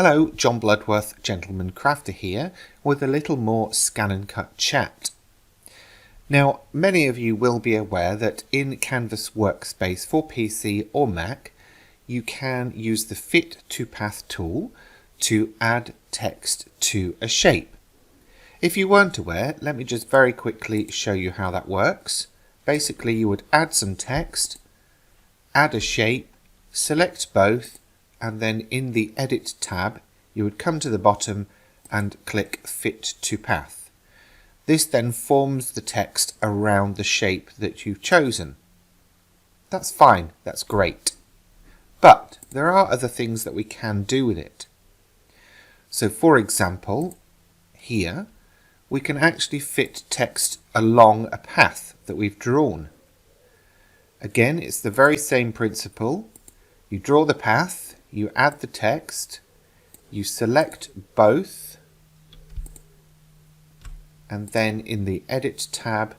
Hello, John Bloodworth, Gentleman Crafter here, with a little more scan and cut chat. Now, many of you will be aware that in Canvas Workspace for PC or Mac, you can use the Fit to Path tool to add text to a shape. If you weren't aware, let me just very quickly show you how that works. Basically, you would add some text, add a shape, select both, and then in the Edit tab, you would come to the bottom and click Fit to Path. This then forms the text around the shape that you've chosen. That's fine, that's great. But there are other things that we can do with it. So for example, here, we can actually fit text along a path that we've drawn. Again, it's the very same principle. You draw the path, you add the text, you select both, and then in the Edit tab,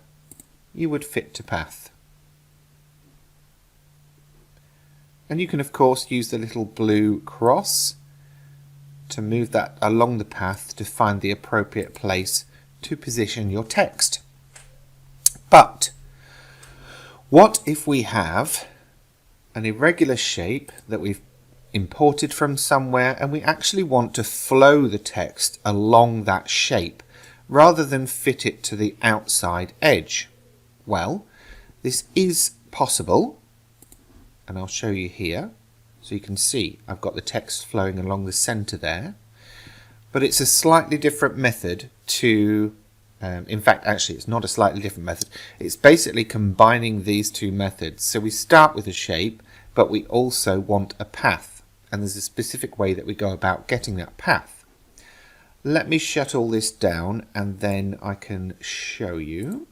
you would fit to path. And you can of course use the little blue cross to move that along the path to find the appropriate place to position your text. But what if we have an irregular shape that we've imported from somewhere and we actually want to flow the text along that shape rather than fit it to the outside edge? Well, this is possible, and I'll show you here. So you can see I've got the text flowing along the center there, but it's a slightly different method to in fact, actually, it's not a slightly different method. It's basically combining these two methods. So we start with a shape, but we also want a path. And there's a specific way that we go about getting that path. Let me shut all this down and then I can show you.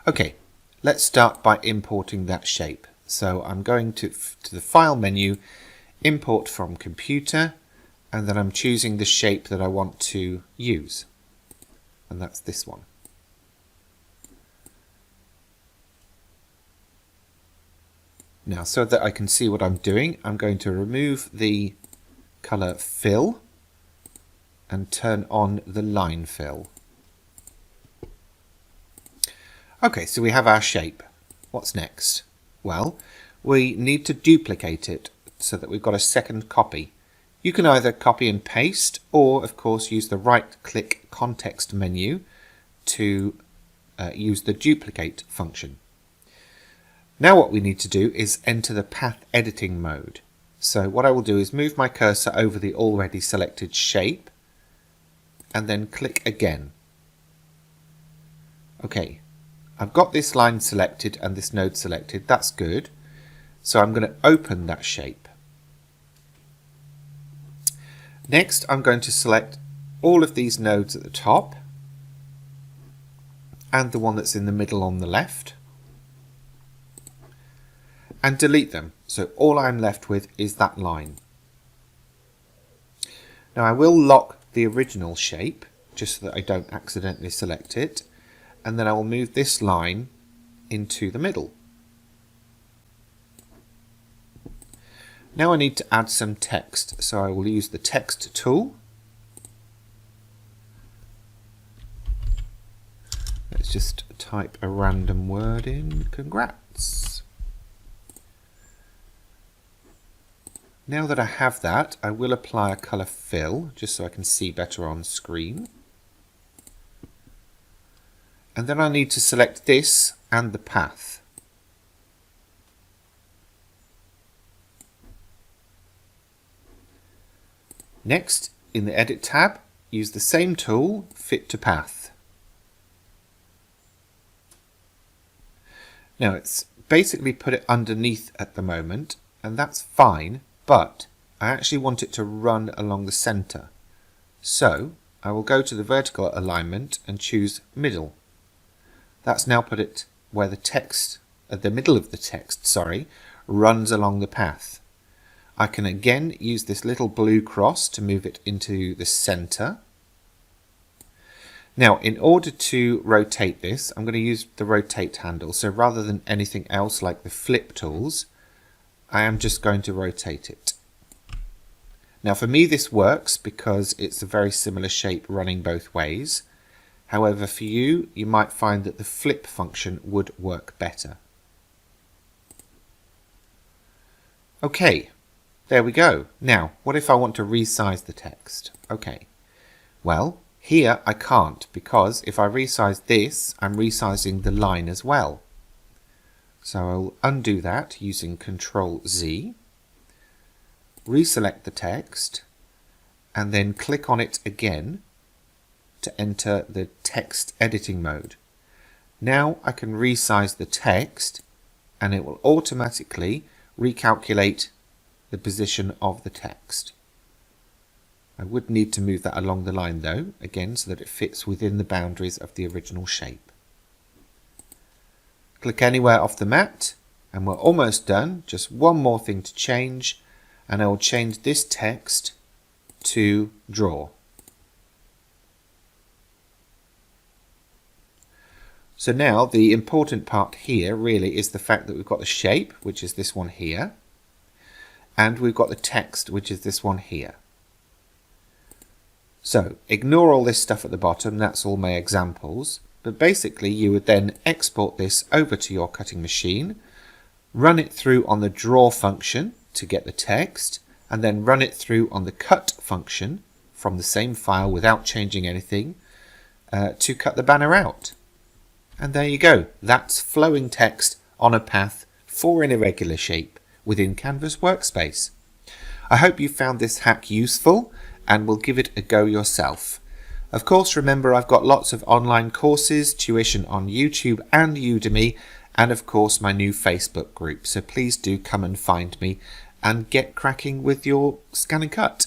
Okay, let's start by importing that shape. So I'm going to the File menu, Import from Computer, and then I'm choosing the shape that I want to use. And that's this one. Now, so that I can see what I'm doing, I'm going to remove the color fill and turn on the line fill. Okay, so we have our shape. What's next? Well, we need to duplicate it so that we've got a second copy. You can either copy and paste or, of course, use the right-click context menu to use the duplicate function. Now what we need to do is enter the path editing mode. So what I will do is move my cursor over the already selected shape and then click again. Okay. I've got this line selected and this node selected, that's good. So I'm going to open that shape. Next, I'm going to select all of these nodes at the top and the one that's in the middle on the left and delete them. So all I'm left with is that line. Now I will lock the original shape just so that I don't accidentally select it. And then I will move this line into the middle. Now I need to add some text, so I will use the text tool. Let's just type a random word in. Congrats. Now that I have that, I will apply a color fill just so I can see better on screen. And then I need to select this and the path. Next, in the Edit tab, use the same tool, Fit to Path. Now it's basically put it underneath at the moment, and that's fine, but I actually want it to run along the center. So I will go to the vertical alignment and choose middle. That's now put it where the text, at the middle of the text, runs along the path. I can again use this little blue cross to move it into the center. Now, in order to rotate this, I'm going to use the rotate handle. So rather than anything else like the flip tools, I am just going to rotate it. Now for me this works because it's a very similar shape running both ways. However, for you, you might find that the flip function would work better. Okay, there we go. Now, what if I want to resize the text? Okay, well, here I can't, because if I resize this, I'm resizing the line as well. So I'll undo that using Control Z, reselect the text, and then click on it again to enter the text editing mode. Now I can resize the text and it will automatically recalculate the position of the text. I would need to move that along the line though, again, so that it fits within the boundaries of the original shape. Click anywhere off the mat and we're almost done. Just one more thing to change, and I will change this text to draw. So now the important part here really is the fact that we've got the shape, which is this one here, and we've got the text, which is this one here. So ignore all this stuff at the bottom, that's all my examples, but basically you would then export this over to your cutting machine, run it through on the draw function to get the text, and then run it through on the cut function from the same file without changing anything to cut the banner out. And there you go, that's flowing text on a path for an irregular shape within Canvas Workspace. I hope you found this hack useful and will give it a go yourself. Of course, remember I've got lots of online courses, tuition on YouTube and Udemy, and of course my new Facebook group, so please do come and find me and get cracking with your scan and cut.